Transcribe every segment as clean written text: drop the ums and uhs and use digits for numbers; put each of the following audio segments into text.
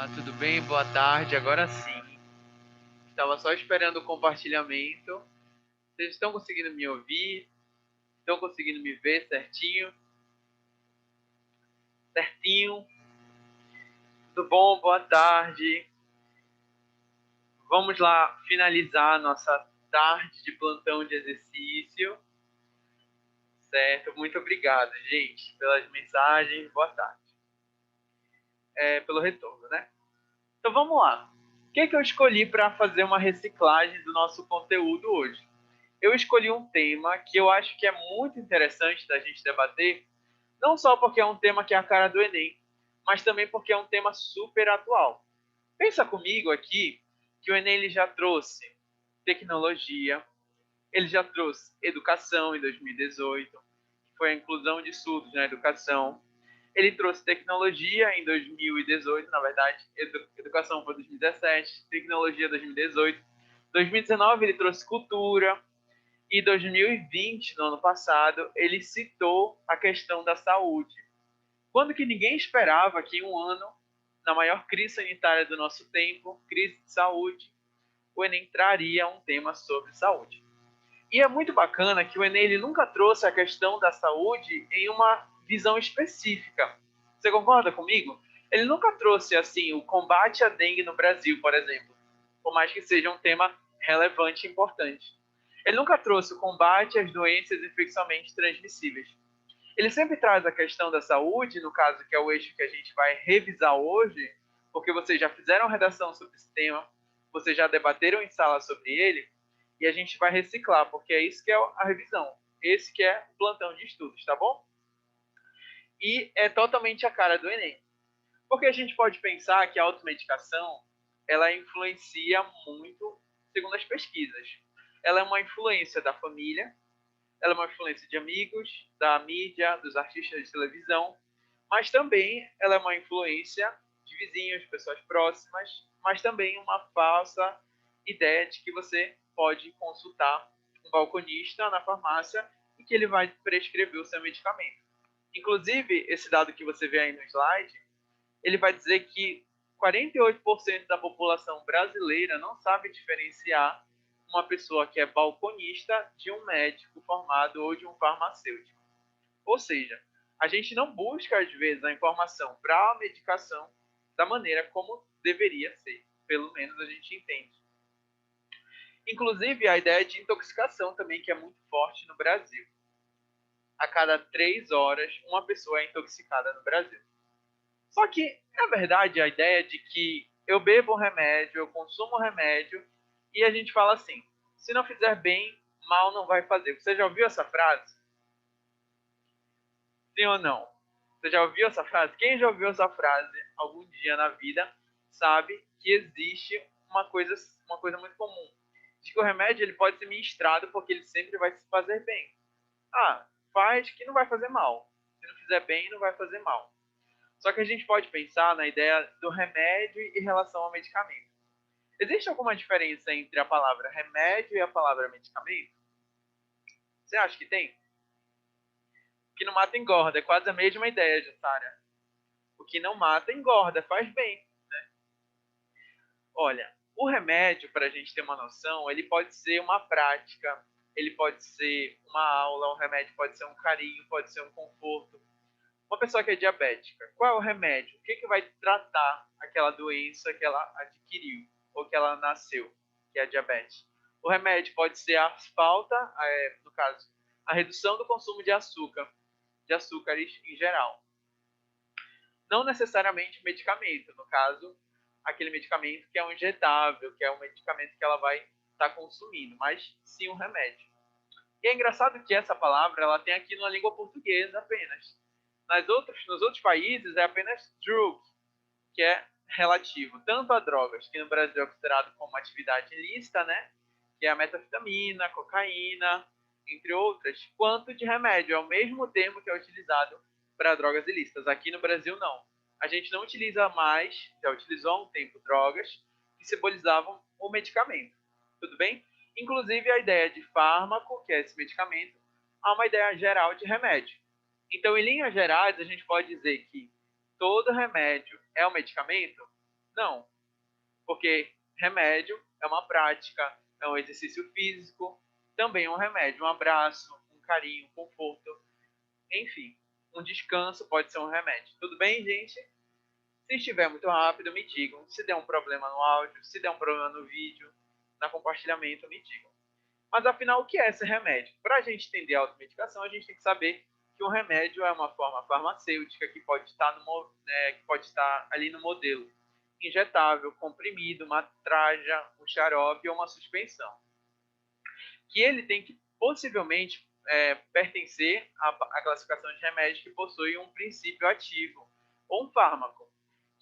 Olá, tudo bem? Boa tarde. Agora sim. Estava só esperando o compartilhamento. Vocês estão conseguindo me ouvir? Estão conseguindo me ver certinho? Certinho? Tudo bom? Boa tarde. Vamos lá finalizar a nossa tarde de plantão de exercício. Certo? Muito obrigado, gente, pelas mensagens. Boa tarde. Pelo retorno, né? Então vamos lá. O que é que eu escolhi para fazer uma reciclagem do nosso conteúdo hoje? Eu escolhi um tema que eu acho que é muito interessante da gente debater, não só porque é um tema que é a cara do Enem, mas também porque é um tema super atual. Pensa comigo aqui que o Enem ele já trouxe tecnologia, ele já trouxe educação em 2018, que foi a inclusão de surdos na educação. Ele trouxe tecnologia em 2018, na verdade, educação foi 2017, tecnologia 2018. 2019 ele trouxe cultura, e 2020, no ano passado, ele citou a questão da saúde. Quando que ninguém esperava que em um ano, na maior crise sanitária do nosso tempo, crise de saúde, o Enem traria um tema sobre saúde. E é muito bacana que o Enem ele nunca trouxe a questão da saúde em uma visão específica. Você concorda comigo? Ele nunca trouxe assim o combate à dengue no Brasil, por exemplo, por mais que seja um tema relevante e importante. Ele nunca trouxe o combate às doenças infecciosamente transmissíveis. Ele sempre traz a questão da saúde, no caso que é o eixo que a gente vai revisar hoje, porque vocês já fizeram redação sobre esse tema, vocês já debateram em sala sobre ele, e a gente vai reciclar, porque é isso que é a revisão, esse que é o plantão de estudos, tá bom? E é totalmente a cara do Enem. Porque a gente pode pensar que a automedicação, ela influencia muito, segundo as pesquisas. Ela é uma influência da família, ela é uma influência de amigos, da mídia, dos artistas de televisão, mas também ela é uma influência de vizinhos, pessoas próximas, mas também uma falsa ideia de que você pode consultar um balconista na farmácia e que ele vai prescrever o seu medicamento. Inclusive, esse dado que você vê aí no slide, ele vai dizer que 48% da população brasileira não sabe diferenciar uma pessoa que é balconista de um médico formado ou de um farmacêutico. Ou seja, a gente não busca, às vezes, a informação para a medicação da maneira como deveria ser. Pelo menos a gente entende. Inclusive, a ideia de intoxicação também, que é muito forte no Brasil. A cada 3 horas, uma pessoa é intoxicada no Brasil. Só que é verdade a ideia de que eu bebo um remédio, eu consumo um remédio, e a gente fala assim, se não fizer bem, mal não vai fazer. Você já ouviu essa frase? Sim ou não? Você já ouviu essa frase? Quem já ouviu essa frase algum dia na vida sabe que existe uma coisa muito comum. De que o remédio ele pode ser ministrado porque ele sempre vai se fazer bem. Ah, faz que não vai fazer mal. Se não fizer bem, não vai fazer mal. Só que a gente pode pensar na ideia do remédio em relação ao medicamento. Existe alguma diferença entre a palavra remédio e a palavra medicamento? Você acha que tem? O que não mata engorda, é quase a mesma ideia, Jussara. O que não mata engorda, faz bem. Olha, o remédio, para a gente ter uma noção, ele pode ser uma prática, ele pode ser uma aula, um remédio pode ser um carinho, pode ser um conforto. Uma pessoa que é diabética, qual é o remédio? O que, que vai tratar aquela doença que ela adquiriu ou que ela nasceu, que é a diabetes? O remédio pode ser a falta, no caso, a redução do consumo de açúcares em geral. Não necessariamente medicamento, no caso, aquele medicamento que é um injetável, que é um medicamento que ela vai estar consumindo, mas sim um remédio. E é engraçado que essa palavra ela tem aqui na língua portuguesa apenas. Nos outros países é apenas drug, que é relativo tanto a drogas, que no Brasil é considerado como uma atividade ilícita, né? Que é a metafetamina, cocaína, entre outras, quanto de remédio. É o mesmo termo que é utilizado para drogas ilícitas. Aqui no Brasil, não. A gente não utiliza mais, já utilizou há um tempo, drogas que simbolizavam o medicamento. Tudo bem? Inclusive, a ideia de fármaco, que é esse medicamento, há uma ideia geral de remédio. Então, em linhas gerais, a gente pode dizer que todo remédio é um medicamento? Não, porque remédio é uma prática, é um exercício físico, também é um remédio, um abraço, um carinho, um conforto, enfim, um descanso pode ser um remédio. Tudo bem, gente? Se estiver muito rápido, me digam. Se der um problema no áudio, se der um problema no vídeo, no compartilhamento, me digam. Mas afinal, o que é esse remédio? Para a gente entender a automedicação, a gente tem que saber que um remédio é uma forma farmacêutica que pode estar, que pode estar ali no modelo injetável, comprimido, uma traja, um xarope ou uma suspensão. Que ele tem que possivelmente pertencer à classificação de remédio que possui um princípio ativo ou um fármaco,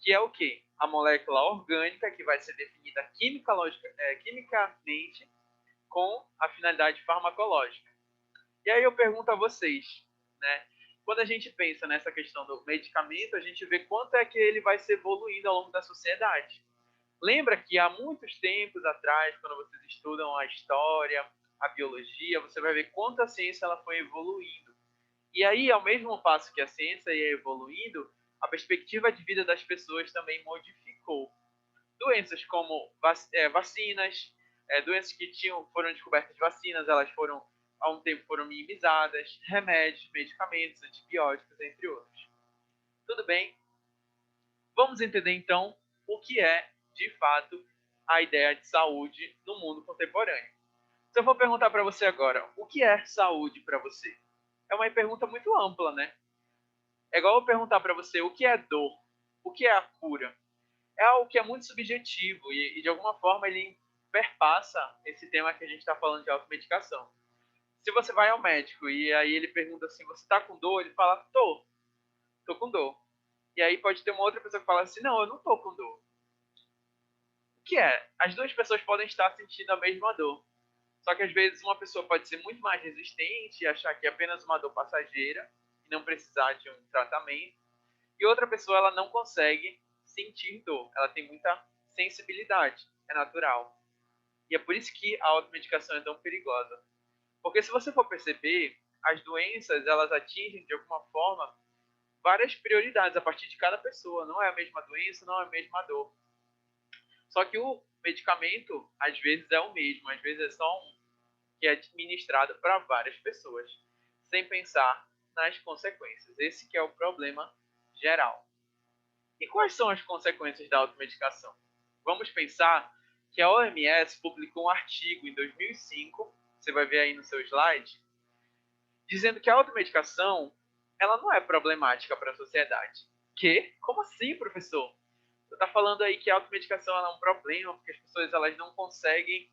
que é o quê? A molécula orgânica que vai ser definida quimicamente com a finalidade farmacológica. E aí eu pergunto a vocês, né? Quando a gente pensa nessa questão do medicamento, a gente vê quanto é que ele vai se evoluindo ao longo da sociedade. Lembra que há muitos tempos atrás, quando vocês estudam a história, a biologia, você vai ver quanto a ciência ela foi evoluindo. E aí, ao mesmo passo que a ciência ia evoluindo, a perspectiva de vida das pessoas também modificou. Doenças como vacinas, doenças que foram descobertas vacinas, elas foram, há um tempo, foram minimizadas, remédios, medicamentos, antibióticos, entre outros. Tudo bem? Vamos entender, então, o que é, de fato, a ideia de saúde no mundo contemporâneo. Se eu for perguntar para você agora, o que é saúde para você? É uma pergunta muito ampla, né? É igual eu perguntar para você o que é dor, o que é a cura. É algo que é muito subjetivo e de alguma forma, ele perpassa esse tema que a gente está falando de automedicação. Se você vai ao médico e aí ele pergunta assim, você está com dor? Ele fala, tô com dor. E aí pode ter uma outra pessoa que fala assim, não, eu não tô com dor. O que é? As duas pessoas podem estar sentindo a mesma dor. Só que às vezes uma pessoa pode ser muito mais resistente e achar que é apenas uma dor passageira e não precisar de um tratamento. E outra pessoa ela não consegue sentir dor. Ela tem muita sensibilidade. É natural. E é por isso que a automedicação é tão perigosa. Porque se você for perceber, as doenças elas atingem de alguma forma várias prioridades a partir de cada pessoa. Não é a mesma doença, não é a mesma dor. Só que o medicamento, às vezes, é o mesmo, às vezes é só um, que é administrado para várias pessoas, sem pensar nas consequências. Esse que é o problema geral. E quais são as consequências da automedicação? Vamos pensar que a OMS publicou um artigo em 2005, você vai ver aí no seu slide, dizendo que a automedicação ela não é problemática para a sociedade. Que? Como assim, professor? Você está falando aí que a automedicação é um problema, porque as pessoas elas não conseguem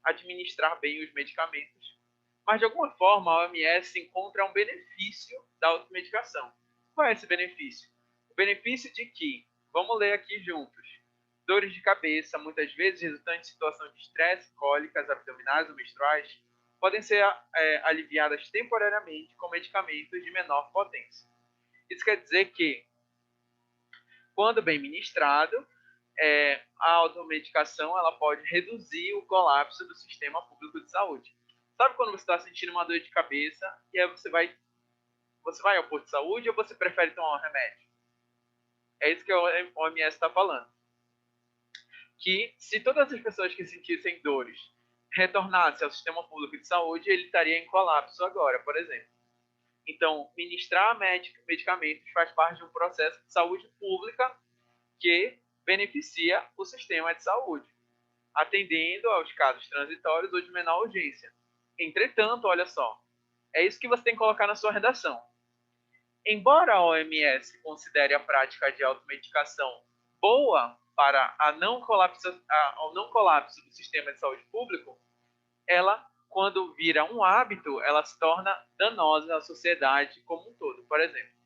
administrar bem os medicamentos. Mas, de alguma forma, a OMS encontra um benefício da automedicação. Qual é esse benefício? O benefício de que, vamos ler aqui juntos, dores de cabeça, muitas vezes resultantes de situação de estresse, cólicas abdominais ou menstruais, podem ser aliviadas temporariamente com medicamentos de menor potência. Isso quer dizer que, quando bem ministrado, a automedicação ela pode reduzir o colapso do sistema público de saúde. Sabe quando você está sentindo uma dor de cabeça e aí você vai ao posto de saúde ou você prefere tomar um remédio? É isso que a OMS está falando. Que se todas as pessoas que sentissem dores retornassem ao sistema público de saúde, ele estaria em colapso agora, por exemplo. Então, ministrar medicamentos faz parte de um processo de saúde pública que beneficia o sistema de saúde, atendendo aos casos transitórios ou de menor urgência. Entretanto, olha só, é isso que você tem que colocar na sua redação. Embora a OMS considere a prática de automedicação boa para ao não colapso do sistema de saúde público, ela, quando vira um hábito, ela se torna danosa à sociedade como um todo, por exemplo.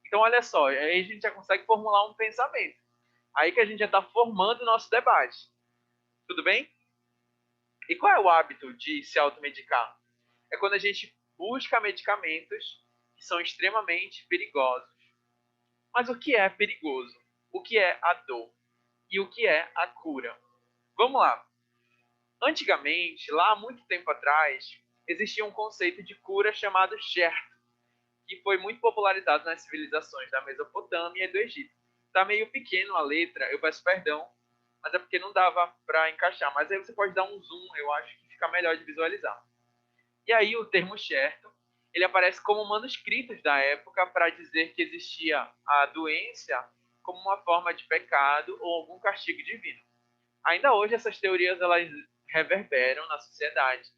Então, olha só, aí a gente já consegue formular um pensamento. Aí que a gente já está formando o nosso debate. Tudo bem? E qual é o hábito de se automedicar? É quando a gente busca medicamentos que são extremamente perigosos. Mas o que é perigoso? O que é a dor? E o que é a cura? Vamos lá. Antigamente, lá há muito tempo atrás, existia um conceito de cura chamado Sherto, que foi muito popularizado nas civilizações da Mesopotâmia e do Egito. Tá meio pequeno a letra, eu peço perdão, mas é porque não dava para encaixar. Mas aí você pode dar um zoom, eu acho que fica melhor de visualizar. E aí o termo certo, ele aparece como manuscritos da época para dizer que existia a doença como uma forma de pecado ou algum castigo divino. Ainda hoje essas teorias elas reverberam na sociedade.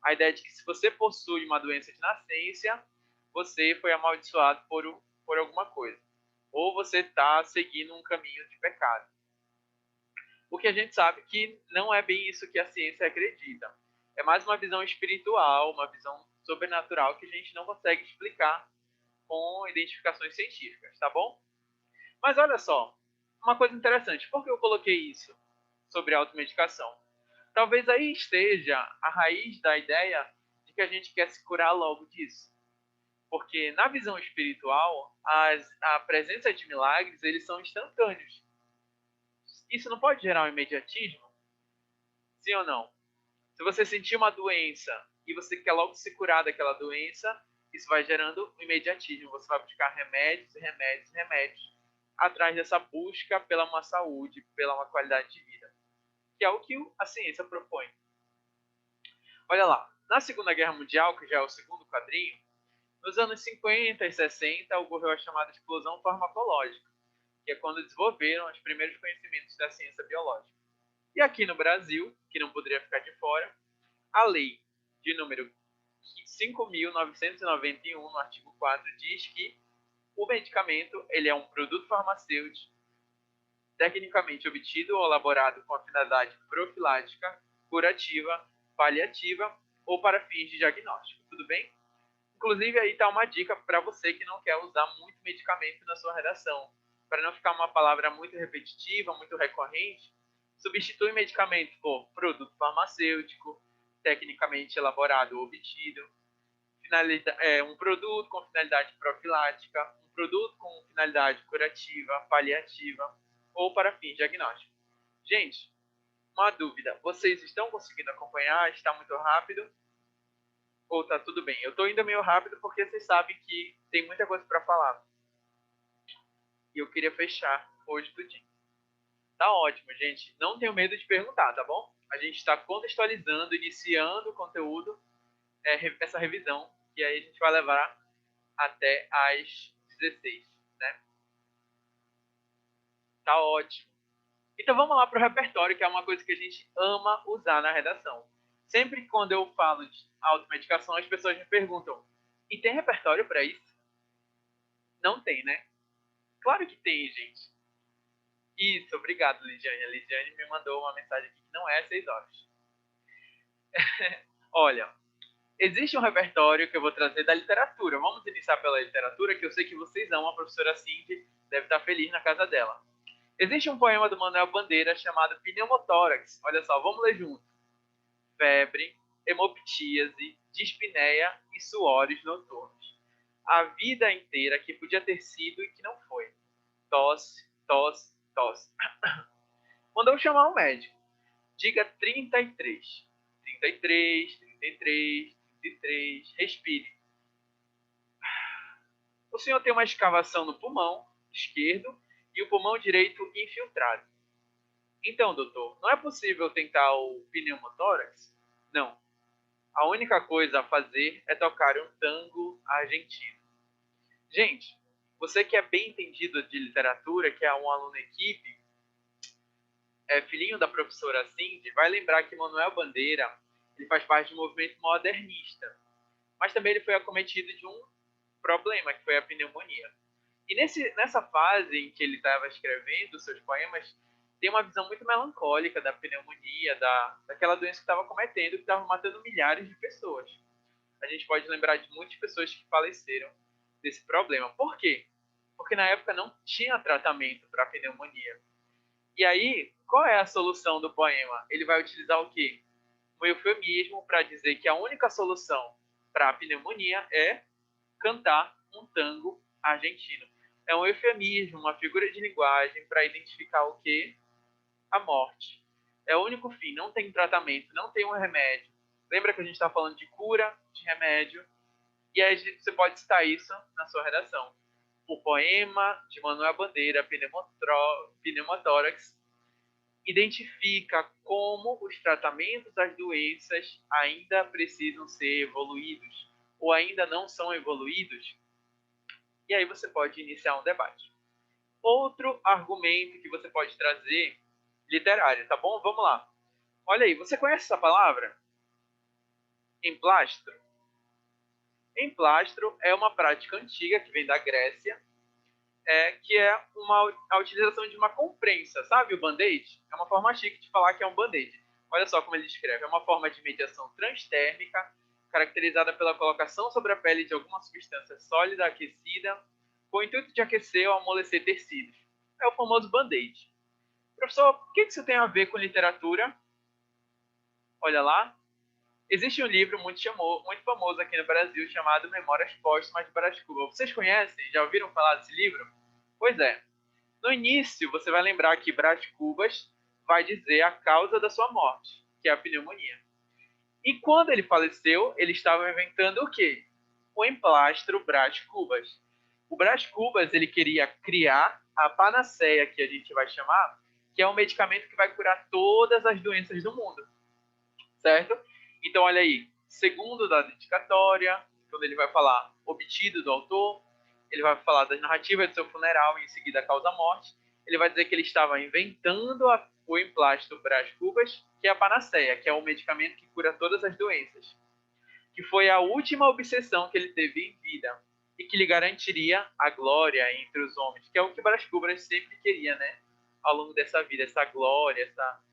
A ideia de que se você possui uma doença de nascença, você foi amaldiçoado por alguma coisa. Ou você está seguindo um caminho de pecado. O que a gente sabe que não é bem isso que a ciência acredita. É mais uma visão espiritual, uma visão sobrenatural que a gente não consegue explicar com identificações científicas, tá bom? Mas olha só, uma coisa interessante, por que eu coloquei isso sobre automedicação? Talvez aí esteja a raiz da ideia de que a gente quer se curar logo disso. Porque na visão espiritual, a presença de milagres, eles são instantâneos. Isso não pode gerar um imediatismo? Sim ou não? Se você sentir uma doença e você quer logo se curar daquela doença, isso vai gerando um imediatismo. Você vai buscar remédios, remédios, remédios, atrás dessa busca pela uma saúde, pela uma qualidade de vida, que é o que a ciência propõe. Olha lá, na Segunda Guerra Mundial, que já é o segundo quadrinho, nos anos 50 e 60 ocorreu a chamada explosão farmacológica, que é quando desenvolveram os primeiros conhecimentos da ciência biológica. E aqui no Brasil, que não poderia ficar de fora, a lei de número 5.991, no artigo 4, diz que o medicamento ele é um produto farmacêutico tecnicamente obtido ou elaborado com a finalidade profilática, curativa, paliativa ou para fins de diagnóstico. Tudo bem? Inclusive, aí está uma dica para você que não quer usar muito medicamento na sua redação. Para não ficar uma palavra muito repetitiva, muito recorrente, substitui medicamento por produto farmacêutico, tecnicamente elaborado ou obtido, um produto com finalidade profilática, um produto com finalidade curativa, paliativa ou para fins diagnósticos. Gente, uma dúvida, vocês estão conseguindo acompanhar? Está muito rápido? Ou tá tudo bem? Eu tô indo meio rápido porque vocês sabem que tem muita coisa para falar. E eu queria fechar hoje tudinho. Tá ótimo, gente. Não tenho medo de perguntar, tá bom? A gente está contextualizando, iniciando o conteúdo, essa revisão, que aí a gente vai levar até às 16, né? Tá ótimo. Então vamos lá para o repertório, que é uma coisa que a gente ama usar na redação. Sempre que quando eu falo de automedicação, as pessoas me perguntam: e tem repertório para isso? Não tem, né? Claro que tem, gente. Isso, obrigado, Lidiane. A Lidiane me mandou uma mensagem aqui que não é 6 horas. Olha, existe um repertório que eu vou trazer da literatura. Vamos iniciar pela literatura, que eu sei que vocês amam. A professora Cindy deve estar feliz na casa dela. Existe um poema do Manuel Bandeira chamado Pneumotórax. Olha só, vamos ler junto. Febre, hemoptíase, dispneia e suores noturnos. A vida inteira que podia ter sido e que não foi. Tosse, tosse, tosse. Mandou chamar um médico. Diga 33. 33, 33, 33. Respire. O senhor tem uma escavação no pulmão esquerdo e o pulmão direito infiltrado. Então, doutor, não é possível tentar o pneumotórax? Não. A única coisa a fazer é tocar um tango argentino. Gente, você que é bem entendido de literatura, que é um aluno equipe, filhinho da professora Cindy, vai lembrar que Manuel Bandeira ele faz parte do movimento modernista, mas também ele foi acometido de um problema, que foi a pneumonia. E nessa fase em que ele estava escrevendo seus poemas, tem uma visão muito melancólica da pneumonia, daquela doença que estava cometendo, que estava matando milhares de pessoas. A gente pode lembrar de muitas pessoas que faleceram desse problema. Por quê? Porque na época não tinha tratamento para pneumonia. E aí, qual é a solução do poema? Ele vai utilizar o quê? Um eufemismo para dizer que a única solução para a pneumonia é cantar um tango argentino. É um eufemismo, uma figura de linguagem para identificar o quê? A morte. É o único fim, não tem tratamento, não tem um remédio. Lembra que a gente está falando de cura, de remédio? E aí você pode citar isso na sua redação. o poema de Manuel Bandeira, Pneumotórax, identifica como os tratamentos das doenças ainda precisam ser evoluídos ou ainda não são evoluídos. E aí você pode iniciar um debate. Outro argumento que você pode trazer, literário, tá bom? Vamos lá. Olha aí, você conhece essa palavra? Emplastro. Emplastro é uma prática antiga que vem da Grécia, que é a utilização de uma comprensa, sabe o band-aid? É uma forma chique de falar que é um band-aid. Olha só como ele descreve. É uma forma de mediação transtérmica, caracterizada pela colocação sobre a pele de alguma substância sólida aquecida, com o intuito de aquecer ou amolecer tecidos. É o famoso band-aid. Professor, o que isso tem a ver com literatura? Olha lá. Existe um livro muito famoso aqui no Brasil chamado Memórias Póstumas de Brás Cubas. Vocês conhecem? Já ouviram falar desse livro? Pois é. No início, você vai lembrar que Brás Cubas vai dizer a causa da sua morte, que é a pneumonia. E quando ele faleceu, ele estava inventando o quê? O emplastro Brás Cubas. O Brás Cubas, ele queria criar a panaceia, que a gente vai chamar, que é um medicamento que vai curar todas as doenças do mundo. Certo? Então, olha aí, segundo da dedicatória, quando ele vai falar obtido do autor, ele vai falar das narrativas do seu funeral e em seguida a causa-morte, ele vai dizer que ele estava inventando o emplastro Brás Cubas, que é a panaceia, que é um medicamento que cura todas as doenças, que foi a última obsessão que ele teve em vida e que lhe garantiria a glória entre os homens, que é o que Brás Cubas sempre queria, né? Ao longo dessa vida, essa glória, essa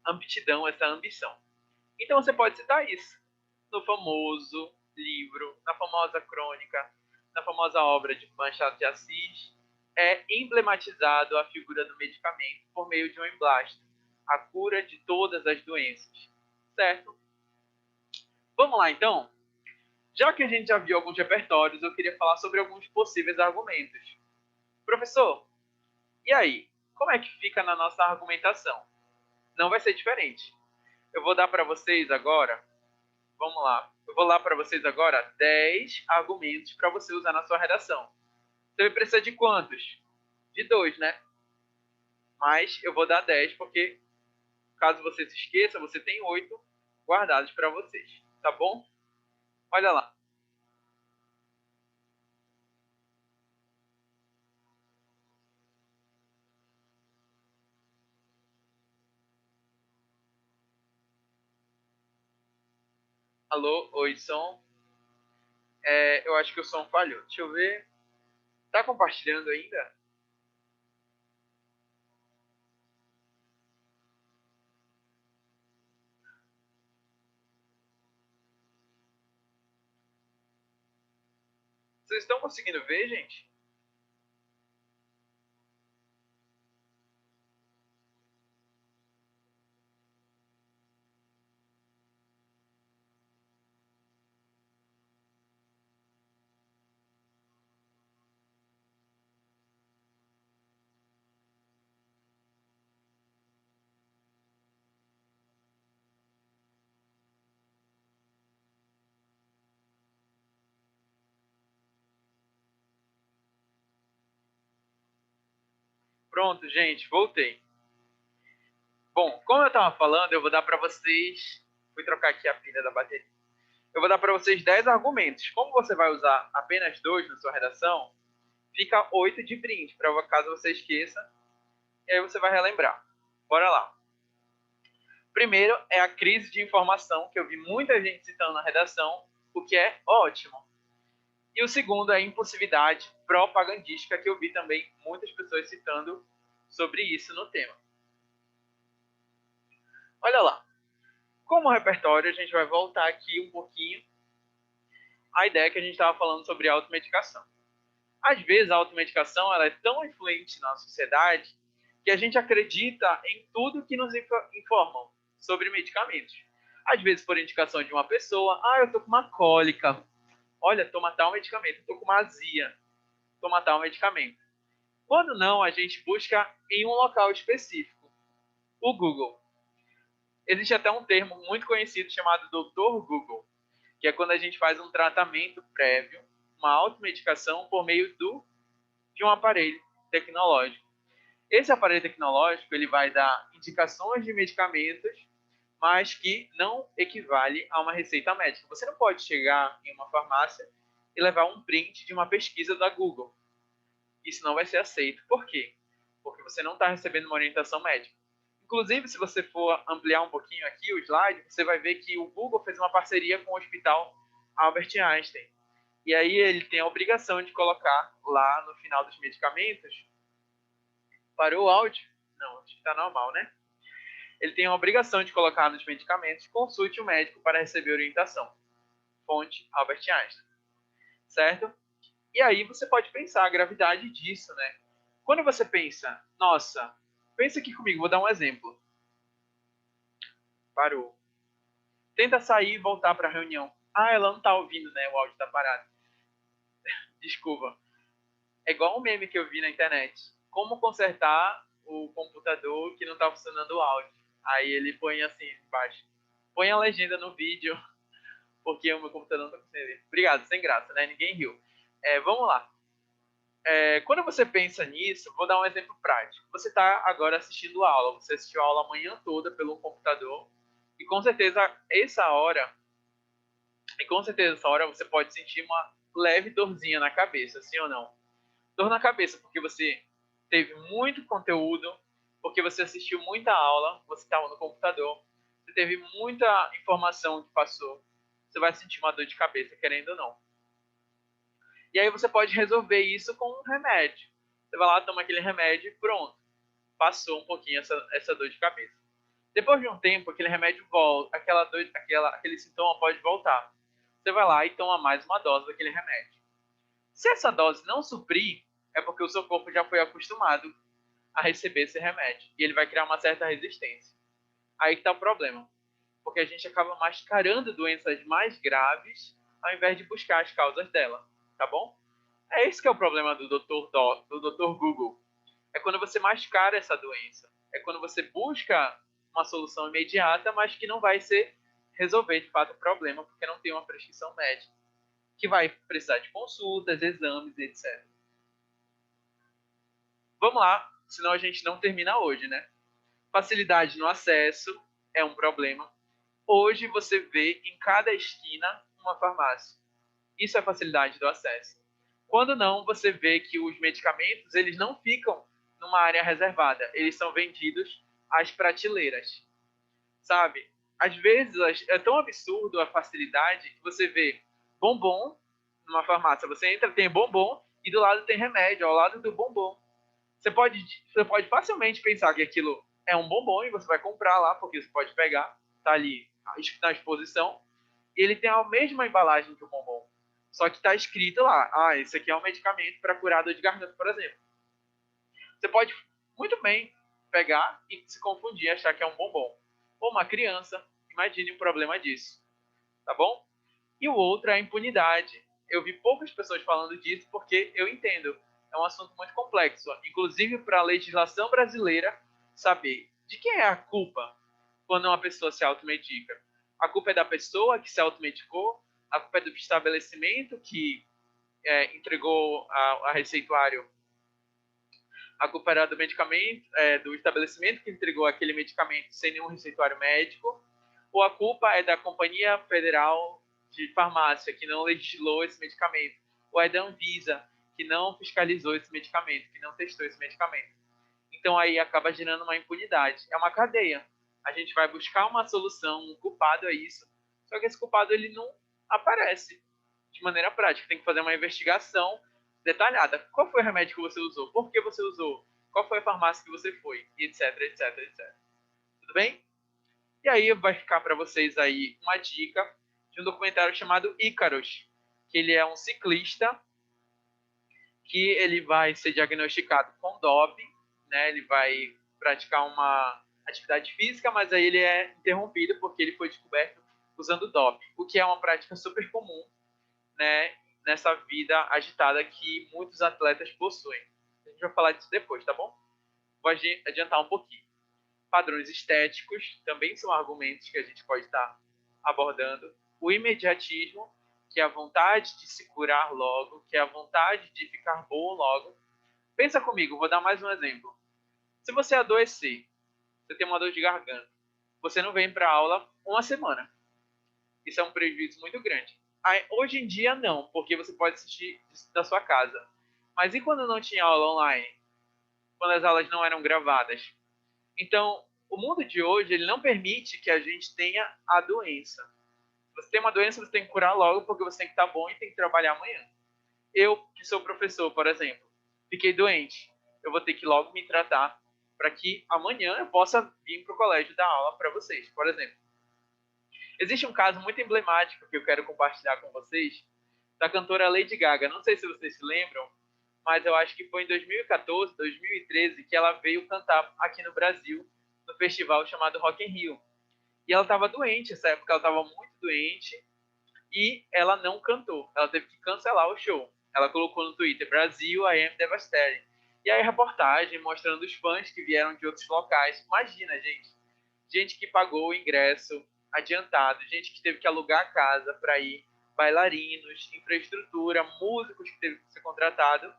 aptidão, essa ambição. Então você pode citar isso no famoso livro, na famosa crônica, na famosa obra de Machado de Assis, é emblematizado a figura do medicamento por meio de um emblastro, a cura de todas as doenças. Certo? Vamos lá então? Já que a gente já viu alguns repertórios, eu queria falar sobre alguns possíveis argumentos. Professor, e aí? Como é que fica na nossa argumentação? Não vai ser diferente. Eu vou dar para vocês agora, vamos lá, eu vou dar para vocês agora 10 argumentos para você usar na sua redação. Você vai precisar de quantos? De 2, né? Mas eu vou dar 10 porque, caso você se esqueça, você tem 8 guardados para vocês, tá bom? Olha lá. Alô, oi, som. Eu acho que o som falhou. Deixa eu ver. Tá compartilhando ainda? Vocês estão conseguindo ver, gente? Pronto, gente, voltei. Bom, como eu estava falando, eu vou dar para vocês. Fui trocar aqui a pilha da bateria. Eu vou dar para vocês 10 argumentos. Como você vai usar apenas 2 na sua redação, fica 8 de brinde, para caso você esqueça, e aí você vai relembrar. Bora lá. Primeiro é a crise de informação, que eu vi muita gente citando na redação, o que é ótimo. E o segundo é a impulsividade propagandística, que eu vi também muitas pessoas citando sobre isso no tema. Olha lá. Como repertório, a gente vai voltar aqui um pouquinho à ideia que a gente estava falando sobre automedicação. Às vezes, a automedicação ela é tão influente na sociedade que a gente acredita em tudo que nos informam sobre medicamentos. Às vezes, por indicação de uma pessoa, eu estou com uma cólica. Olha, toma tal medicamento. Estou com uma azia. Toma tal medicamento. Quando não, a gente busca em um local específico. O Google. Existe até um termo muito conhecido chamado Dr. Google, que é quando a gente faz um tratamento prévio, uma automedicação por meio do de um aparelho tecnológico. Esse aparelho tecnológico ele vai dar indicações de medicamentos, mas que não equivale a uma receita médica. Você não pode chegar em uma farmácia e levar um print de uma pesquisa da Google. Isso não vai ser aceito. Por quê? Porque você não está recebendo uma orientação médica. Inclusive, se você for ampliar um pouquinho aqui o slide, você vai ver que o Google fez uma parceria com o Hospital Albert Einstein. E aí ele tem a obrigação de colocar lá no final dos medicamentos. Parou o áudio? Não, acho que está normal, né? Ele tem a obrigação de colocar nos medicamentos, consulte o médico para receber orientação. Fonte Albert Einstein. Certo? E aí você pode pensar a gravidade disso, né? Quando você pensa, nossa, pensa aqui comigo, vou dar um exemplo. Parou. Tenta sair e voltar para a reunião. Ah, ela não está ouvindo, né? O áudio está parado. Desculpa. É igual um meme que eu vi na internet. Como consertar o computador que não está funcionando o áudio. Aí ele põe assim embaixo. Põe a legenda no vídeo, porque o meu computador não está funcionando. Obrigado, sem graça, né? Ninguém riu. Vamos lá. Quando você pensa nisso, vou dar um exemplo prático. Você está agora assistindo a aula. Você assistiu a aula a manhã toda pelo computador. E com certeza essa hora você pode sentir uma leve dorzinha na cabeça, sim ou não? Dor na cabeça porque você teve muito conteúdo, porque você assistiu muita aula, você estava no computador, você teve muita informação que passou, você vai sentir uma dor de cabeça, querendo ou não. E aí você pode resolver isso com um remédio. Você vai lá, toma aquele remédio e pronto. Passou um pouquinho essa dor de cabeça. Depois de um tempo, aquele remédio volta, aquele sintoma pode voltar. Você vai lá e toma mais uma dose daquele remédio. Se essa dose não suprir, é porque o seu corpo já foi acostumado a receber esse remédio. E ele vai criar uma certa resistência. Aí que está o problema. Porque a gente acaba mascarando doenças mais graves ao invés de buscar as causas dela. Tá bom? É esse que é o problema do Dr. Google. É quando você mascara essa doença. É quando você busca uma solução imediata, mas que não vai ser resolver de fato o problema, porque não tem uma prescrição médica, que vai precisar de consultas, exames, etc. Vamos lá, senão a gente não termina hoje, né? Facilidade no acesso é um problema. Hoje você vê em cada esquina uma farmácia. Isso é facilidade do acesso. Quando não, você vê que os medicamentos eles não ficam numa área reservada, eles são vendidos às prateleiras, sabe? Às vezes é tão absurdo a facilidade que você vê bombom numa farmácia. Você entra, tem bombom e do lado tem remédio, ao lado do bombom. Você pode facilmente pensar que aquilo é um bombom e você vai comprar lá, porque você pode pegar, tá ali na exposição, e ele tem a mesma embalagem que o bombom. Só que está escrito lá, esse aqui é um medicamento para curar dor de garganta, por exemplo. Você pode muito bem pegar e se confundir, achar que é um bombom. Ou uma criança, imagine o problema disso, tá bom? E o outro é a impunidade. Eu vi poucas pessoas falando disso porque eu entendo, é um assunto muito complexo, inclusive para a legislação brasileira saber de quem é a culpa quando uma pessoa se automedica. A culpa é da pessoa que se automedicou, a culpa é do estabelecimento que entregou a receituário, a culpa era do medicamento, do estabelecimento que entregou aquele medicamento sem nenhum receituário médico, ou a culpa é da Companhia Federal de Farmácia que não legislou esse medicamento, ou é da Anvisa que não fiscalizou esse medicamento, que não testou esse medicamento. Então aí acaba gerando uma impunidade. É uma cadeia. A gente vai buscar uma solução, um culpado a isso, só que esse culpado ele não aparece de maneira prática. Tem que fazer uma investigação detalhada. Qual foi o remédio que você usou? Por que você usou? Qual foi a farmácia que você foi? E etc, etc, etc. Tudo bem? E aí vai ficar para vocês aí uma dica de um documentário chamado Icarus, que ele é um ciclista que ele vai ser diagnosticado com doping, né? Ele vai praticar uma atividade física, mas aí ele é interrompido porque ele foi descoberto usando doping, o que é uma prática super comum, né? Nessa vida agitada que muitos atletas possuem. A gente vai falar disso depois, tá bom? Vou adiantar um pouquinho. Padrões estéticos também são argumentos que a gente pode estar abordando. O imediatismo, que é a vontade de se curar logo, que é a vontade de ficar bom logo. Pensa comigo, vou dar mais um exemplo. Se você adoecer, você tem uma dor de garganta, você não vem para a aula uma semana. Isso é um prejuízo muito grande. Aí, hoje em dia, não, porque você pode assistir da sua casa. Mas e quando não tinha aula online? Quando as aulas não eram gravadas? Então, o mundo de hoje ele não permite que a gente tenha a doença. Se você tem uma doença, você tem que curar logo, porque você tem que estar bom e tem que trabalhar amanhã. Eu, que sou professor, por exemplo, fiquei doente. Eu vou ter que logo me tratar para que amanhã eu possa vir para o colégio dar aula para vocês, por exemplo. Existe um caso muito emblemático que eu quero compartilhar com vocês, da cantora Lady Gaga. Não sei se vocês se lembram, mas eu acho que foi em 2014, 2013 que ela veio cantar aqui no Brasil, no festival chamado Rock in Rio. E ela estava doente, nessa época ela estava muito doente, e ela não cantou. Ela teve que cancelar o show. Ela colocou no Twitter, Brasil, I am devastated. E aí reportagem mostrando os fãs que vieram de outros locais. Imagina, gente. Gente que pagou o ingresso adiantado, gente que teve que alugar a casa para ir, bailarinos, infraestrutura, músicos que teve que ser contratado.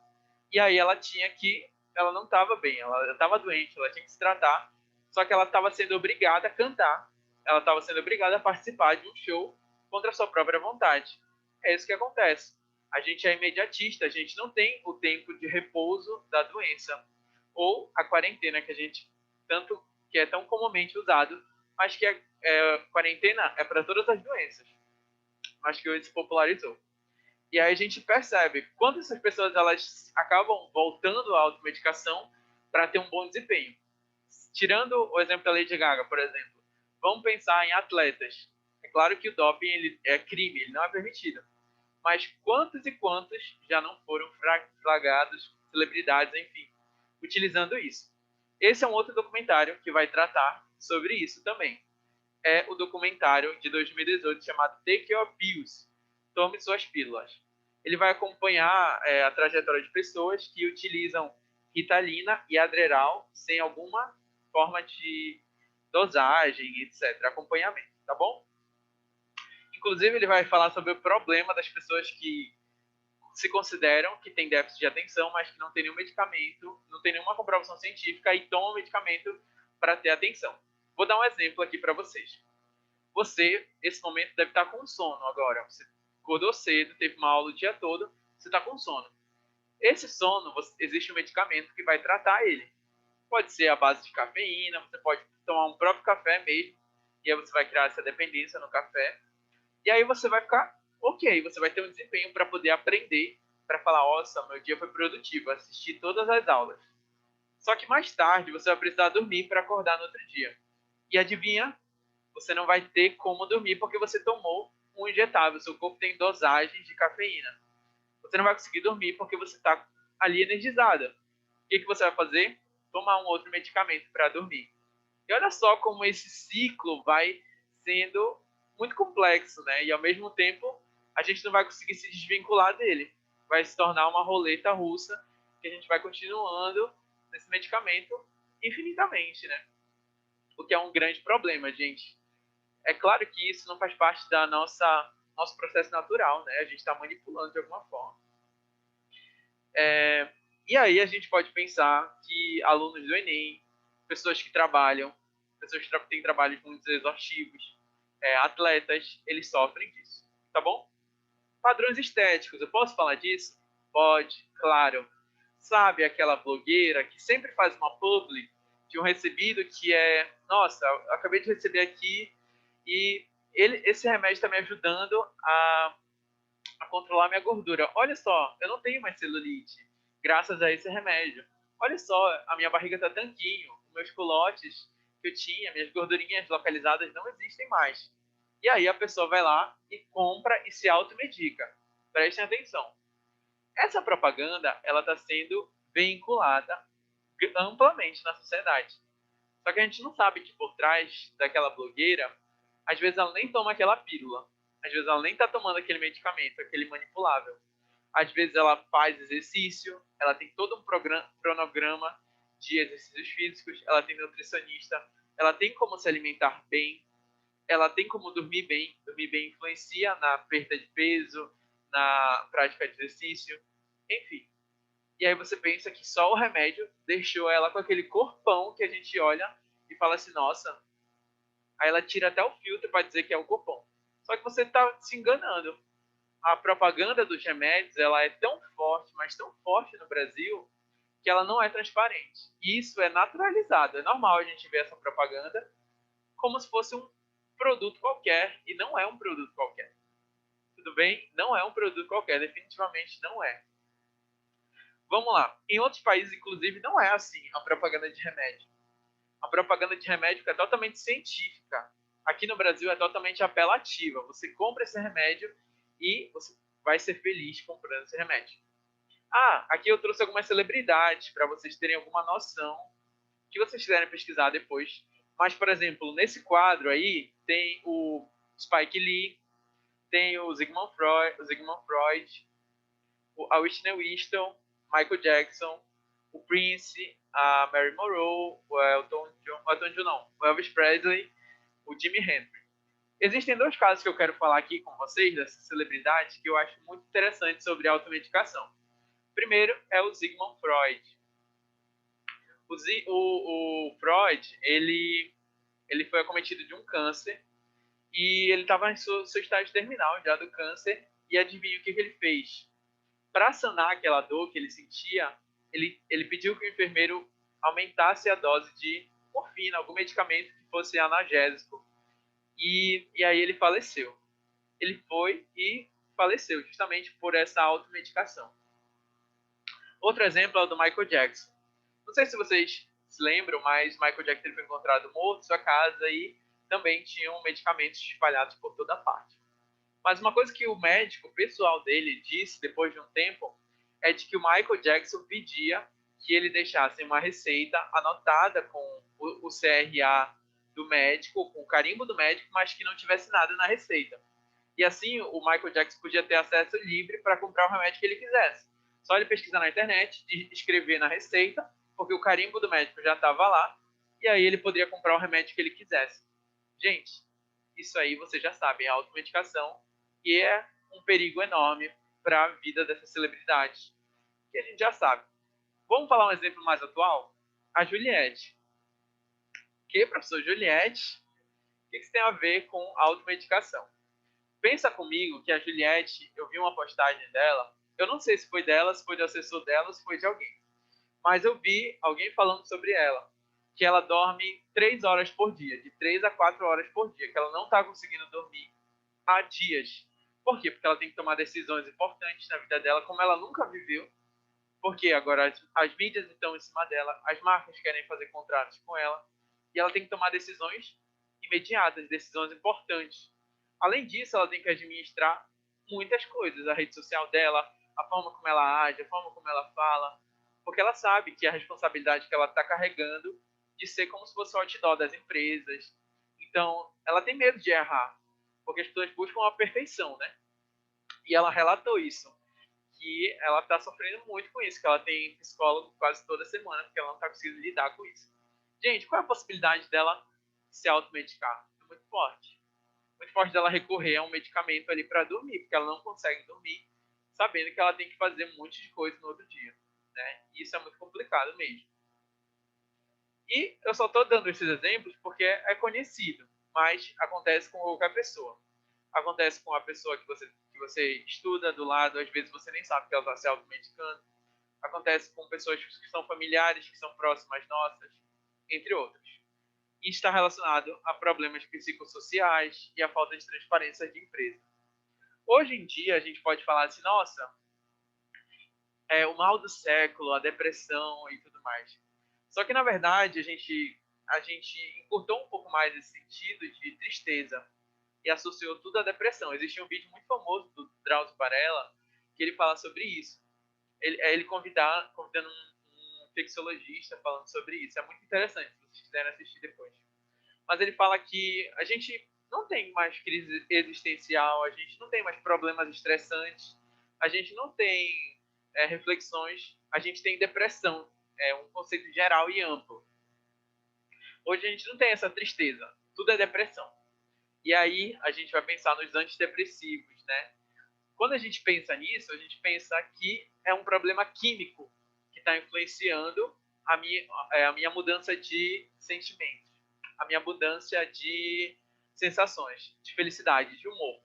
E aí ela não estava bem, ela estava doente, ela tinha que se tratar, só que ela estava sendo obrigada a cantar, ela estava sendo obrigada a participar de um show contra a sua própria vontade. É isso que acontece. A gente é imediatista, a gente não tem o tempo de repouso da doença, ou a quarentena que é tão comumente usado, mas que quarentena é para todas as doenças, mas que hoje se popularizou. E aí a gente percebe quando essas pessoas elas acabam voltando à automedicação para ter um bom desempenho. Tirando o exemplo da Lady Gaga, por exemplo, vamos pensar em atletas. É claro que o doping ele é crime, ele não é permitido. Mas quantos e quantos já não foram flagrados, celebridades, enfim, utilizando isso? Esse é um outro documentário que vai tratar sobre isso também. É o documentário de 2018 chamado Take Your Pills, Tome Suas Pílulas. Ele vai acompanhar a trajetória de pessoas que utilizam Ritalina e Adderall sem alguma forma de dosagem, etc. Acompanhamento, tá bom? Inclusive, ele vai falar sobre o problema das pessoas que se consideram que têm déficit de atenção, mas que não tem nenhum medicamento, não tem nenhuma comprovação científica e tomam medicamento para ter atenção. Vou dar um exemplo aqui para vocês. Você, nesse momento, deve estar com sono agora. Você acordou cedo, teve uma aula o dia todo, você está com sono. Esse sono, existe um medicamento que vai tratar ele. Pode ser a base de cafeína, você pode tomar um próprio café mesmo, e aí você vai criar essa dependência no café. E aí você vai ficar ok, você vai ter um desempenho para poder aprender, para falar, nossa, meu dia foi produtivo, assisti todas as aulas. Só que mais tarde você vai precisar dormir para acordar no outro dia. E adivinha? Você não vai ter como dormir porque você tomou um injetável, seu corpo tem dosagem de cafeína. Você não vai conseguir dormir porque você está ali energizada. O que você vai fazer? Tomar um outro medicamento para dormir. E olha só como esse ciclo vai sendo muito complexo, né? E ao mesmo tempo, a gente não vai conseguir se desvincular dele. Vai se tornar uma roleta russa que a gente vai continuando nesse medicamento infinitamente, né? O que é um grande problema, gente. É claro que isso não faz parte da nosso processo natural, né? A gente está manipulando de alguma forma. E aí a gente pode pensar que alunos do Enem, pessoas que trabalham, pessoas que têm trabalhos muito exaustivos, atletas, eles sofrem disso, tá bom? Padrões estéticos, eu posso falar disso? Pode, claro. Sabe aquela blogueira que sempre faz uma publi de um recebido que é, nossa, eu acabei de receber aqui e esse remédio está me ajudando a controlar minha gordura. Olha só, eu não tenho mais celulite, graças a esse remédio. Olha só, a minha barriga está tanquinho, os meus culotes que eu tinha, minhas gordurinhas localizadas não existem mais. E aí a pessoa vai lá e compra e se automedica. Prestem atenção. Essa propaganda, ela está sendo vinculada amplamente na sociedade. Só que a gente não sabe que por trás daquela blogueira, às vezes ela nem toma aquela pílula. Às vezes ela nem está tomando aquele medicamento, aquele manipulável. Às vezes ela faz exercício, ela tem todo um cronograma de exercícios físicos, ela tem nutricionista, ela tem como se alimentar bem, ela tem como dormir bem. Dormir bem influencia na perda de peso, na prática de exercício, enfim. E aí você pensa que só o remédio deixou ela com aquele corpão que a gente olha e fala assim, nossa. Aí ela tira até o filtro para dizer que é o corpão. Só que você está se enganando. A propaganda dos remédios ela é tão forte, mas tão forte no Brasil, que ela não é transparente. E isso é naturalizado. É normal a gente ver essa propaganda como se fosse um produto qualquer, e não é um produto qualquer. Tudo bem? Não é um produto qualquer, definitivamente não é. Vamos lá. Em outros países, inclusive, não é assim a propaganda de remédio. A propaganda de remédio é totalmente científica. Aqui no Brasil é totalmente apelativa. Você compra esse remédio e você vai ser feliz comprando esse remédio. Ah, aqui eu trouxe algumas celebridades para vocês terem alguma noção que vocês quiserem pesquisar depois. Mas, por exemplo, nesse quadro aí tem o Spike Lee, tem o Sigmund Freud, a Whitney Houston, Michael Jackson, o Prince, a Mary Monroe, o Elvis Presley, o Jimi Hendrix. Existem dois casos que eu quero falar aqui com vocês, dessas celebridades, que eu acho muito interessantes sobre automedicação. Primeiro é o Sigmund Freud. O Freud, ele foi acometido de um câncer e ele estava em seu estágio terminal já do câncer, e adivinha o que ele fez? Para sanar aquela dor que ele sentia, ele pediu que o enfermeiro aumentasse a dose de morfina, algum medicamento que fosse analgésico. E aí ele faleceu. Ele foi e faleceu justamente por essa automedicação. Outro exemplo é o do Michael Jackson. Não sei se vocês se lembram, mas Michael Jackson foi encontrado morto em sua casa e também tinham medicamentos espalhados por toda parte. Mas uma coisa que o médico pessoal dele disse depois de um tempo é de que o Michael Jackson pedia que ele deixasse uma receita anotada com o CRA do médico, com o carimbo do médico, mas que não tivesse nada na receita. E assim o Michael Jackson podia ter acesso livre para comprar o remédio que ele quisesse. Só ele pesquisar na internet, escrever na receita, porque o carimbo do médico já estava lá, e aí ele poderia comprar o remédio que ele quisesse. Gente, isso aí você já sabe, é automedicação, e é um perigo enorme para a vida dessas celebridades, que a gente já sabe. Vamos falar um exemplo mais atual? A Juliette. Que, professor Juliette, o que isso tem a ver com automedicação? Pensa comigo que a Juliette, eu vi uma postagem dela, eu não sei se foi dela, se foi do assessor dela, se foi de alguém, mas eu vi alguém falando sobre ela, que ela dorme 3 horas por dia, de 3 a 4 horas por dia, que ela não está conseguindo dormir há dias. Por quê? Porque ela tem que tomar decisões importantes na vida dela, como ela nunca viveu, porque agora as mídias estão em cima dela, as marcas querem fazer contratos com ela, e ela tem que tomar decisões imediatas, decisões importantes. Além disso, ela tem que administrar muitas coisas, a rede social dela, a forma como ela age, a forma como ela fala, porque ela sabe que a responsabilidade que ela está carregando de ser como se fosse o outdoor das empresas. Então, ela tem medo de errar, porque as pessoas buscam a perfeição, né? E ela relatou isso, que ela está sofrendo muito com isso, que ela tem psicólogo quase toda semana, porque ela não está conseguindo lidar com isso. Gente, qual é a possibilidade dela se automedicar? É muito forte. Muito forte dela recorrer a um medicamento ali para dormir, porque ela não consegue dormir, sabendo que ela tem que fazer um monte de coisa no outro dia. Né? E isso é muito complicado mesmo. E eu só estou dando esses exemplos porque é conhecido, mas acontece com qualquer pessoa. Acontece com a pessoa que você estuda do lado, às vezes você nem sabe que ela está se automedicando. Acontece com pessoas que são familiares, que são próximas nossas, entre outros. E está relacionado a problemas psicossociais e a falta de transparência de empresa. Hoje em dia, a gente pode falar assim, nossa, é o mal do século, a depressão e tudo mais. Só que, na verdade, a gente encurtou um pouco mais esse sentido de tristeza e associou tudo à depressão. Existe um vídeo muito famoso do Drauzio Varela que ele fala sobre isso. Ele convidando um infecciologista falando sobre isso. É muito interessante, se vocês quiserem assistir depois. Mas ele fala que a gente não tem mais crise existencial, a gente não tem mais problemas estressantes, a gente não tem reflexões, a gente tem depressão. É um conceito geral e amplo. Hoje a gente não tem essa tristeza, tudo é depressão. E aí a gente vai pensar nos antidepressivos, né? Quando a gente pensa nisso, a gente pensa que é um problema químico, que está influenciando a minha mudança de sentimentos, a minha abundância de sensações, de felicidade, de humor.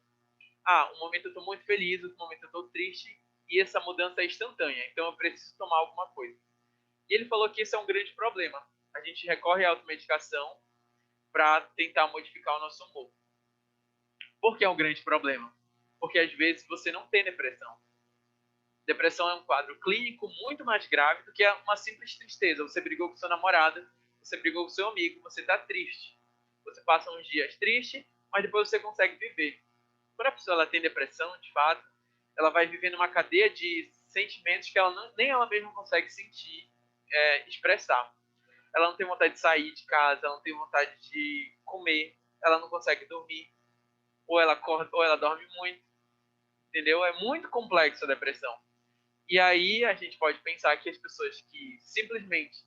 Um momento eu estou muito feliz, outro momento eu estou triste, e essa mudança é instantânea, então eu preciso tomar alguma coisa. E ele falou que esse é um grande problema. A gente recorre à automedicação para tentar modificar o nosso humor. Por que é um grande problema? Porque às vezes você não tem depressão. Depressão é um quadro clínico muito mais grave do que uma simples tristeza. Você brigou com seu namorado, você brigou com seu amigo, você está triste. Você passa uns dias triste, mas depois você consegue viver. Quando a pessoa ela tem depressão, de fato, ela vai vivendo uma cadeia de sentimentos que ela não, nem ela mesma consegue sentir, expressar. Ela não tem vontade de sair de casa, ela não tem vontade de comer, ela não consegue dormir, ou ela acorda, ou ela dorme muito, entendeu? É muito complexo a depressão. E aí a gente pode pensar que as pessoas que simplesmente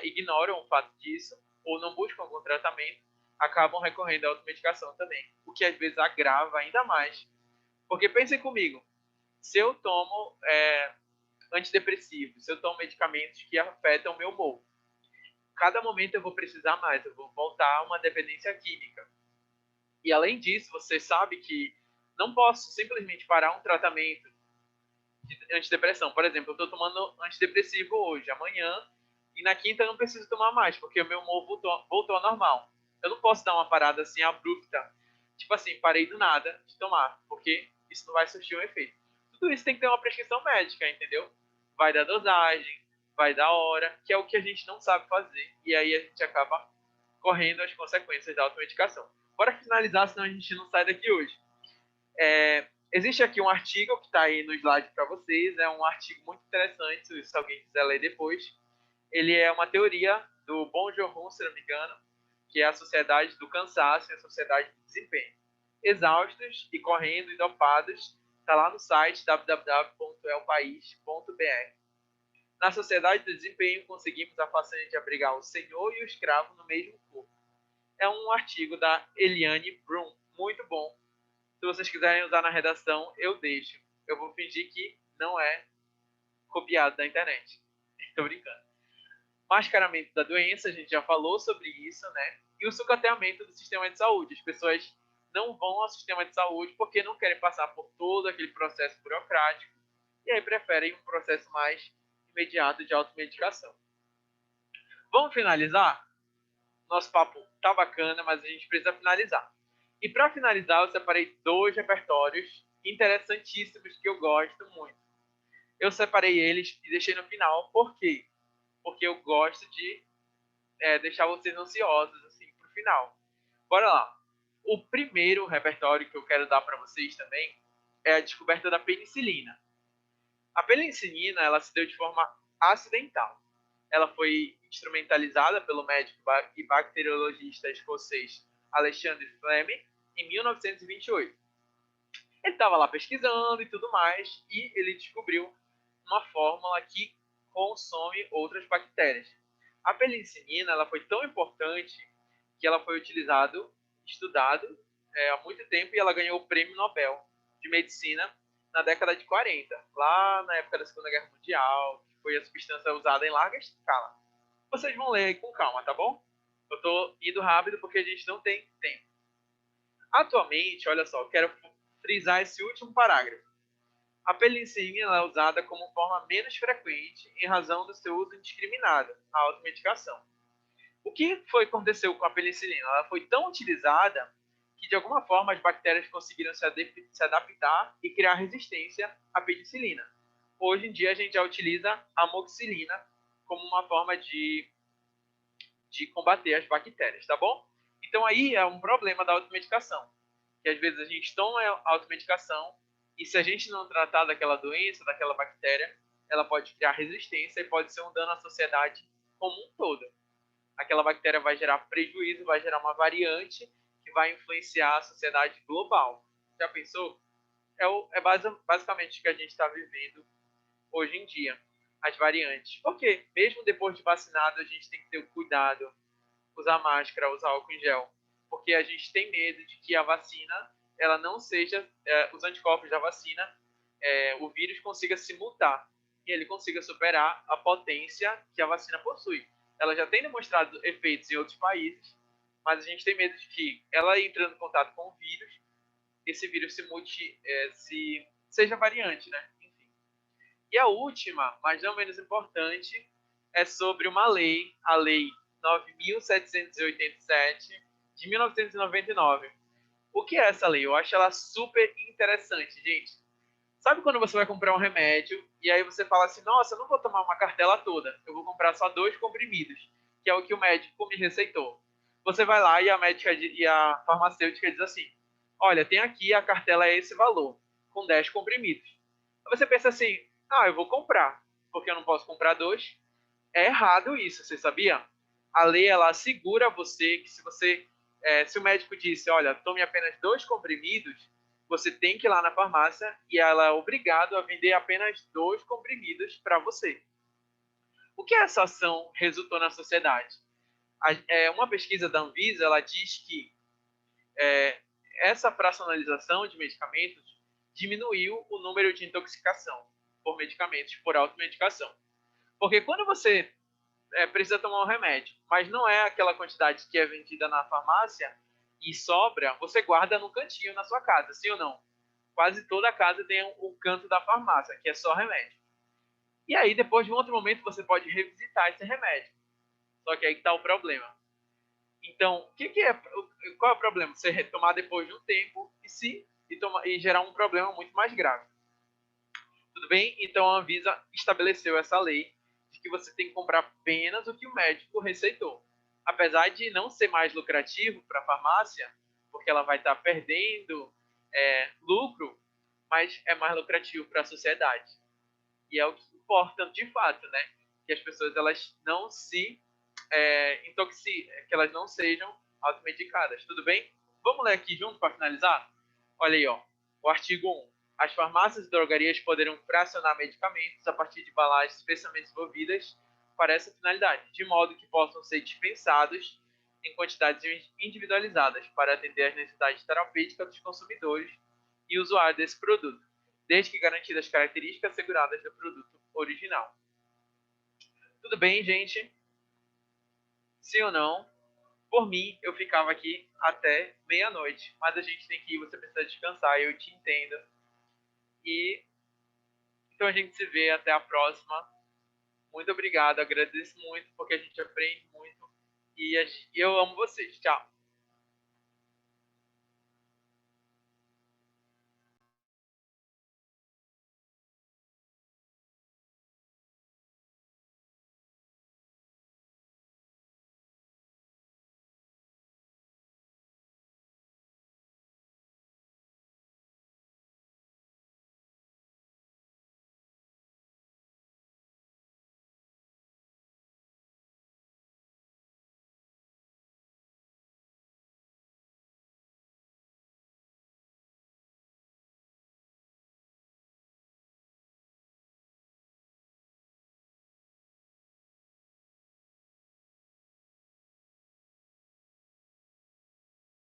ignoram o fato disso, ou não buscam algum tratamento, acabam recorrendo à automedicação também, o que às vezes agrava ainda mais. Porque pensem comigo, se eu tomo antidepressivos, se eu tomo medicamentos que afetam o meu humor, cada momento eu vou precisar mais, eu vou voltar a uma dependência química. E além disso, você sabe que não posso simplesmente parar um tratamento de antidepressão. Por exemplo, eu estou tomando antidepressivo hoje, amanhã, e na quinta eu não preciso tomar mais, porque o meu humor voltou ao normal. Eu não posso dar uma parada assim abrupta, tipo assim, parei do nada de tomar, porque isso não vai surtir um efeito. Tudo isso tem que ter uma prescrição médica, entendeu? Vai da dosagem, vai da hora, que é o que a gente não sabe fazer, e aí a gente acaba correndo as consequências da automedicação. Bora finalizar, senão a gente não sai daqui hoje. Existe aqui um artigo que está aí no slide para vocês, é um artigo muito interessante, se alguém quiser ler depois. Ele é uma teoria do Bon Joon-ho, se não me engano, que é a sociedade do cansaço e a sociedade do desempenho. Exaustos e correndo e dopados, está lá no site www.elpaís.br. Na sociedade do desempenho, conseguimos a façanha de abrigar o senhor e o escravo no mesmo corpo. É um artigo da Eliane Brum, muito bom. Se vocês quiserem usar na redação, eu deixo. Eu vou fingir que não é copiado da internet. Estou brincando. Mascaramento da doença, a gente já falou sobre isso, né? E o sucateamento do sistema de saúde. As pessoas não vão ao sistema de saúde porque não querem passar por todo aquele processo burocrático e aí preferem um processo mais imediato de automedicação. Vamos finalizar? Nosso papo tá bacana, mas a gente precisa finalizar. E para finalizar, eu separei 2 repertórios interessantíssimos que eu gosto muito. Eu separei eles e deixei no final. Por quê? Porque eu gosto de deixar vocês ansiosos assim pro final. Bora lá. O primeiro repertório que eu quero dar para vocês também é a descoberta da penicilina. A penicilina, ela se deu de forma acidental. Ela foi instrumentalizada pelo médico e bacteriologista escocês Alexander Fleming em 1928. Ele estava lá pesquisando e tudo mais, e ele descobriu uma fórmula que consome outras bactérias. A penicilina ela foi tão importante que ela foi estudado há muito tempo, e ela ganhou o Prêmio Nobel de Medicina na década de 40, lá na época da Segunda Guerra Mundial, que foi a substância usada em larga escala. Vocês vão ler aí com calma, tá bom? Eu estou indo rápido porque a gente não tem tempo. Atualmente, olha só, eu quero frisar esse último parágrafo. A penicilina é usada como forma menos frequente em razão do seu uso indiscriminado, a automedicação. O que aconteceu com a penicilina? Ela foi tão utilizada que, de alguma forma, as bactérias conseguiram se adaptar e criar resistência à penicilina. Hoje em dia, a gente já utiliza a amoxicilina como uma forma de combater as bactérias, tá bom? Então, aí é um problema da automedicação, que às vezes a gente toma a automedicação e se a gente não tratar daquela doença, daquela bactéria, ela pode criar resistência e pode ser um dano à sociedade como um todo. Aquela bactéria vai gerar prejuízo, vai gerar uma variante que vai influenciar a sociedade global. Já pensou? Basicamente o que a gente está vivendo hoje em dia, as variantes. Porque mesmo depois de vacinado, a gente tem que ter o cuidado, usar máscara, usar álcool em gel. Porque a gente tem medo de que a vacina, ela não seja, os anticorpos da vacina, o vírus consiga se mutar. e ele consiga superar a potência que a vacina possui. Ela já tem demonstrado efeitos em outros países, mas a gente tem medo de que ela entrando em contato com o vírus, esse vírus seja variante, né? Enfim. E a última, mas não menos importante, é sobre uma lei, a Lei 9.787 de 1999. O que é essa lei? Eu acho ela super interessante, gente. Sabe quando você vai comprar um remédio e aí você fala assim, nossa, eu não vou tomar uma cartela toda, eu vou comprar só 2 comprimidos, que é o que o médico me receitou. Você vai lá e a médica e a farmacêutica diz assim, olha, tem aqui a cartela é esse valor, com 10 comprimidos. Aí você pensa assim, eu vou comprar, porque eu não posso comprar 2. É errado isso, você sabia? A lei ela assegura a você que se o médico disse, olha, tome apenas 2 comprimidos, você tem que ir lá na farmácia e ela é obrigado a vender apenas 2 comprimidos para você. O que essa ação resultou na sociedade? Uma pesquisa da Anvisa ela diz que essa fracionalização de medicamentos diminuiu o número de intoxicação por medicamentos, por automedicação. Porque quando você precisa tomar um remédio, mas não é aquela quantidade que é vendida na farmácia e sobra, você guarda no cantinho na sua casa, sim ou não? Quase toda casa tem um canto da farmácia, que é só remédio. E aí, depois de um outro momento, você pode revisitar esse remédio. Só que aí que está o problema. Então, qual é o problema? Você retomar depois de um tempo e gerar um problema muito mais grave. Tudo bem? Então, a Anvisa estabeleceu essa lei de que você tem que comprar apenas o que o médico receitou. Apesar de não ser mais lucrativo para a farmácia, porque ela vai estar perdendo lucro, mas é mais lucrativo para a sociedade. E é o que importa de fato, né? Que as pessoas elas não se intoxiquem, que elas não sejam automedicadas. Tudo bem? Vamos ler aqui junto para finalizar? Olha aí, ó. O artigo 1. As farmácias e drogarias poderão fracionar medicamentos a partir de embalagens especialmente desenvolvidas para essa finalidade, de modo que possam ser dispensados em quantidades individualizadas para atender às necessidades terapêuticas dos consumidores e usuários desse produto, desde que garantidas as características asseguradas do produto original. Tudo bem, gente? Sim ou não? Por mim, eu ficava aqui até meia-noite, mas a gente tem que ir, você precisa descansar, eu te entendo. E então a gente se vê até a próxima. Muito obrigado, agradeço muito porque a gente aprende muito e eu amo vocês. Tchau.